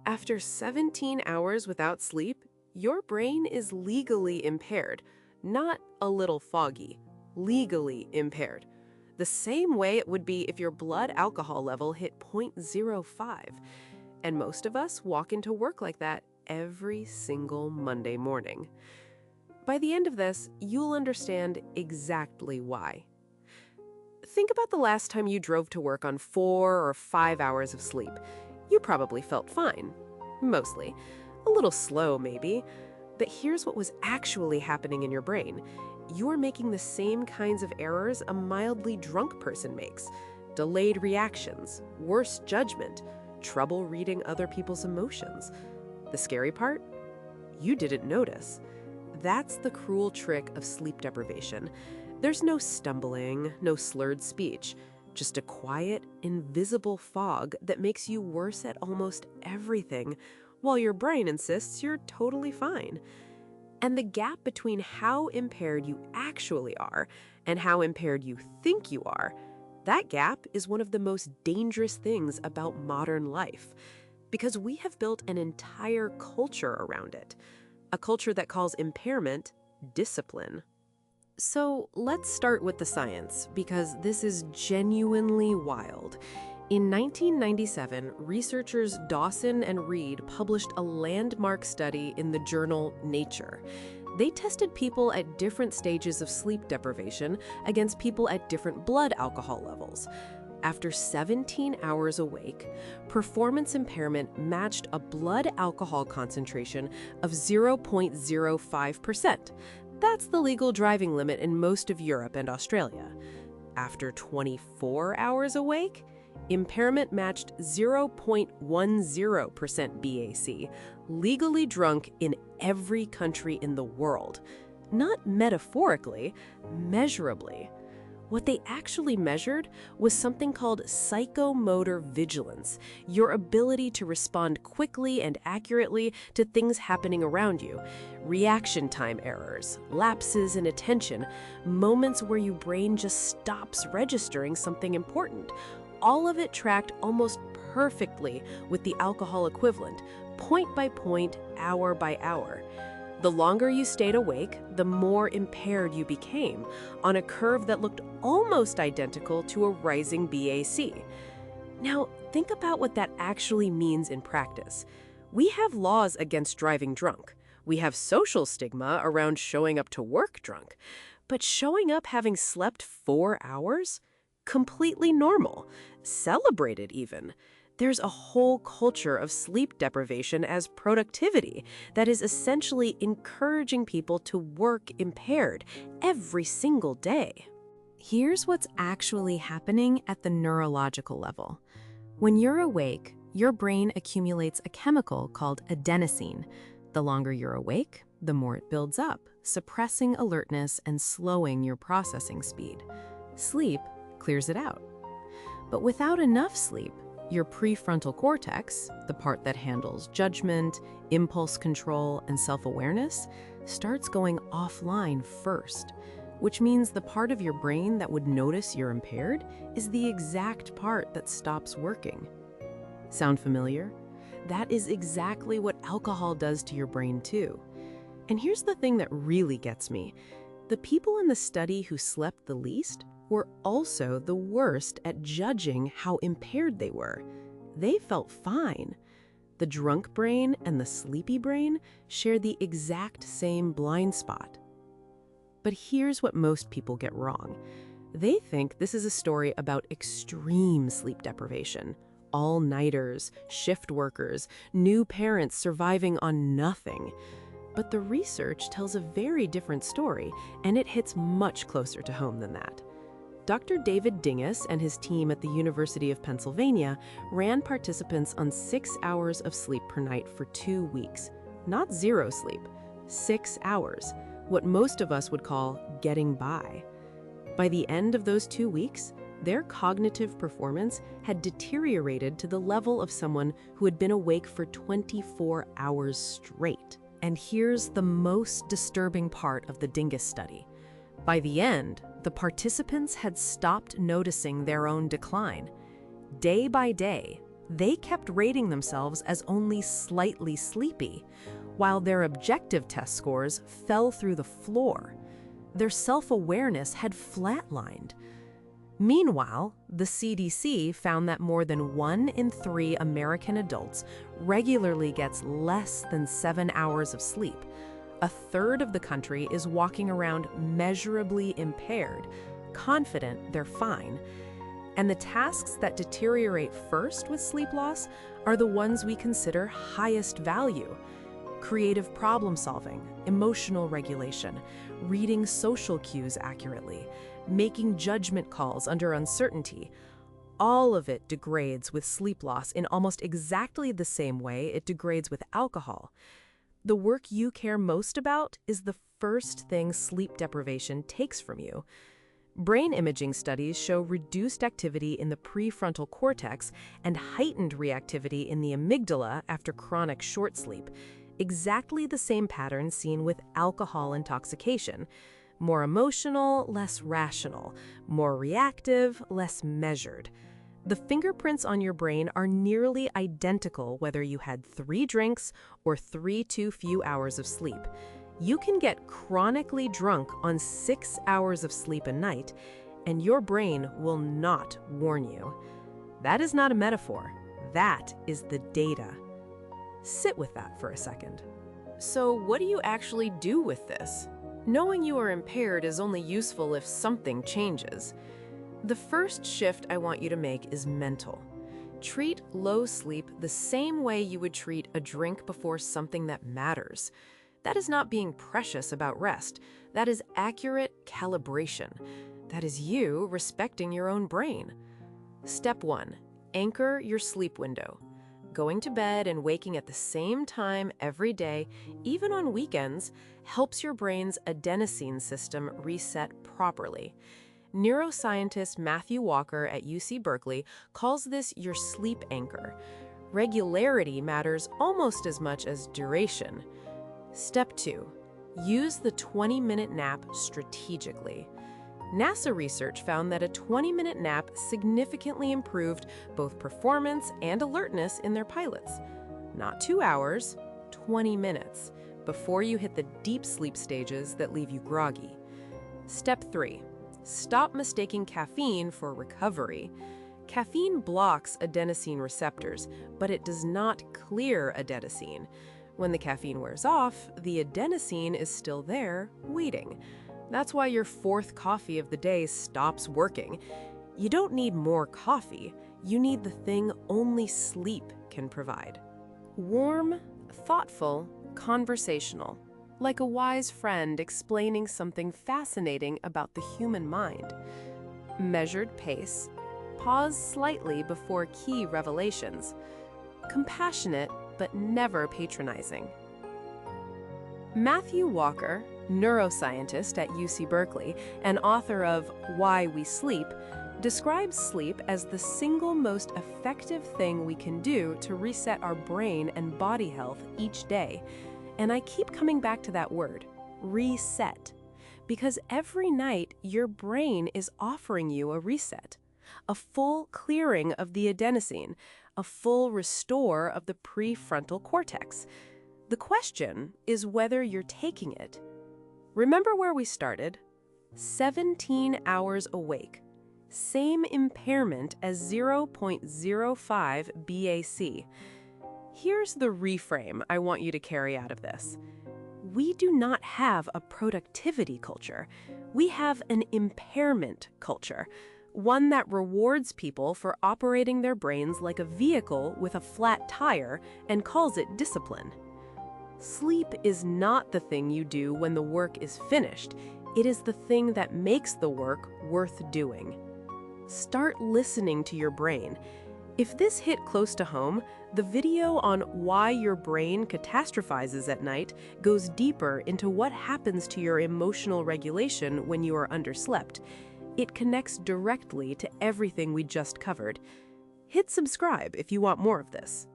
After 17 hours without sleep, your brain is legally impaired, not a little foggy, legally impaired. The same way it would be if your blood alcohol level hit 0.05. And most of us walk into work like that every single Monday morning. By the end of this, you'll understand exactly why. Think about the last time you drove to work on 4 or 5 hours of sleep. You probably felt fine. Mostly. A little slow, maybe. But here's what was actually happening in your brain. You're making the same kinds of errors a mildly drunk person makes. Delayed reactions, worse judgment, trouble reading other people's emotions. The scary part? You didn't notice. That's the cruel trick of sleep deprivation. There's no stumbling, no slurred speech, just a quiet, invisible fog that makes you worse at almost everything, while your brain insists you're totally fine. And the gap between how impaired you actually are and how impaired you think you are, that gap is one of the most dangerous things about modern life, because we have built an entire culture around it, a culture that calls impairment discipline. So let's start with the science, because this is genuinely wild. In 1997, researchers Dawson and Reed published a landmark study in the journal Nature. They tested people at different stages of sleep deprivation against people at different blood alcohol levels. After 17 hours awake, performance impairment matched a blood alcohol concentration of 0.05%. That's the legal driving limit in most of Europe and Australia. After 24 hours awake, impairment matched 0.10% BAC, legally drunk in every country in the world. Not metaphorically, measurably. What they actually measured was something called psychomotor vigilance, your ability to respond quickly and accurately to things happening around you. Reaction time errors, lapses in attention, moments where your brain just stops registering something important. All of it tracked almost perfectly with the alcohol equivalent, point by point, hour by hour. The longer you stayed awake, the more impaired you became, on a curve that looked almost identical to a rising BAC. Now, think about what that actually means in practice. We have laws against driving drunk. We have social stigma around showing up to work drunk. But showing up having slept 4 hours? Completely normal. Celebrated even. There's a whole culture of sleep deprivation as productivity that is essentially encouraging people to work impaired every single day. Here's what's actually happening at the neurological level. When you're awake, your brain accumulates a chemical called adenosine. The longer you're awake, the more it builds up, suppressing alertness and slowing your processing speed. Sleep clears it out. But without enough sleep, your prefrontal cortex, the part that handles judgment, impulse control, and self-awareness, starts going offline first, which means the part of your brain that would notice you're impaired is the exact part that stops working. Sound familiar? That is exactly what alcohol does to your brain too. And here's the thing that really gets me. The people in the study who slept the least were also the worst at judging how impaired they were. They felt fine. The drunk brain and the sleepy brain share the exact same blind spot. But here's what most people get wrong. They think this is a story about extreme sleep deprivation. All-nighters, shift workers, new parents surviving on nothing. But the research tells a very different story, and it hits much closer to home than that. Dr. David Dingus and his team at the University of Pennsylvania ran participants on 6 hours of sleep per night for 2 weeks. Not zero sleep, 6 hours, what most of us would call getting by. By the end of those 2 weeks, their cognitive performance had deteriorated to the level of someone who had been awake for 24 hours straight. And here's the most disturbing part of the Dingus study. By the end, the participants had stopped noticing their own decline. Day by day, they kept rating themselves as only slightly sleepy, while their objective test scores fell through the floor. Their self-awareness had flatlined. Meanwhile, the CDC found that more than 1 in 3 American adults regularly gets less than 7 hours of sleep. A third of the country is walking around measurably impaired, confident they're fine. And the tasks that deteriorate first with sleep loss are the ones we consider highest value. Creative problem solving, emotional regulation, reading social cues accurately, making judgment calls under uncertainty. All of it degrades with sleep loss in almost exactly the same way it degrades with alcohol. The work you care most about is the first thing sleep deprivation takes from you. Brain imaging studies show reduced activity in the prefrontal cortex and heightened reactivity in the amygdala after chronic short sleep, exactly the same pattern seen with alcohol intoxication. More emotional, less rational. More reactive, less measured. The fingerprints on your brain are nearly identical whether you had 3 drinks or 3 too few hours of sleep. You can get chronically drunk on 6 hours of sleep a night, and your brain will not warn you. That is not a metaphor. That is the data. Sit with that for a second. So what do you actually do with this? Knowing you are impaired is only useful if something changes. The first shift I want you to make is mental. Treat low sleep the same way you would treat a drink before something that matters. That is not being precious about rest. That is accurate calibration. That is you respecting your own brain. Step 1. Anchor your sleep window. Going to bed and waking at the same time every day, even on weekends, helps your brain's adenosine system reset properly. Neuroscientist Matthew Walker at UC Berkeley calls this your sleep anchor. Regularity matters almost as much as duration. Step 2. Use the 20-minute nap strategically. NASA research found that a 20-minute nap significantly improved both performance and alertness in their pilots. Not 2 hours, 20 minutes, before you hit the deep sleep stages that leave you groggy. Step 3. Stop mistaking caffeine for recovery. Caffeine blocks adenosine receptors, but it does not clear adenosine. When the caffeine wears off, the adenosine is still there, waiting. That's why your 4th coffee of the day stops working. You don't need more coffee. You need the thing only sleep can provide. Warm, thoughtful, conversational. Like a wise friend explaining something fascinating about the human mind. Measured pace. Pause slightly before key revelations. Compassionate, but never patronizing. Matthew Walker, neuroscientist at UC Berkeley and author of Why We Sleep, describes sleep as the single most effective thing we can do to reset our brain and body health each day. And I keep coming back to that word, reset, because every night your brain is offering you a reset, a full clearing of the adenosine, a full restore of the prefrontal cortex. The question is whether you're taking it. Remember where we started? 17 hours awake. Same impairment as 0.05 BAC. Here's the reframe I want you to carry out of this. We do not have a productivity culture. We have an impairment culture, one that rewards people for operating their brains like a vehicle with a flat tire and calls it discipline. Sleep is not the thing you do when the work is finished. It is the thing that makes the work worth doing. Start listening to your brain. If this hit close to home, the video on why your brain catastrophizes at night goes deeper into what happens to your emotional regulation when you are underslept. It connects directly to everything we just covered. Hit subscribe if you want more of this.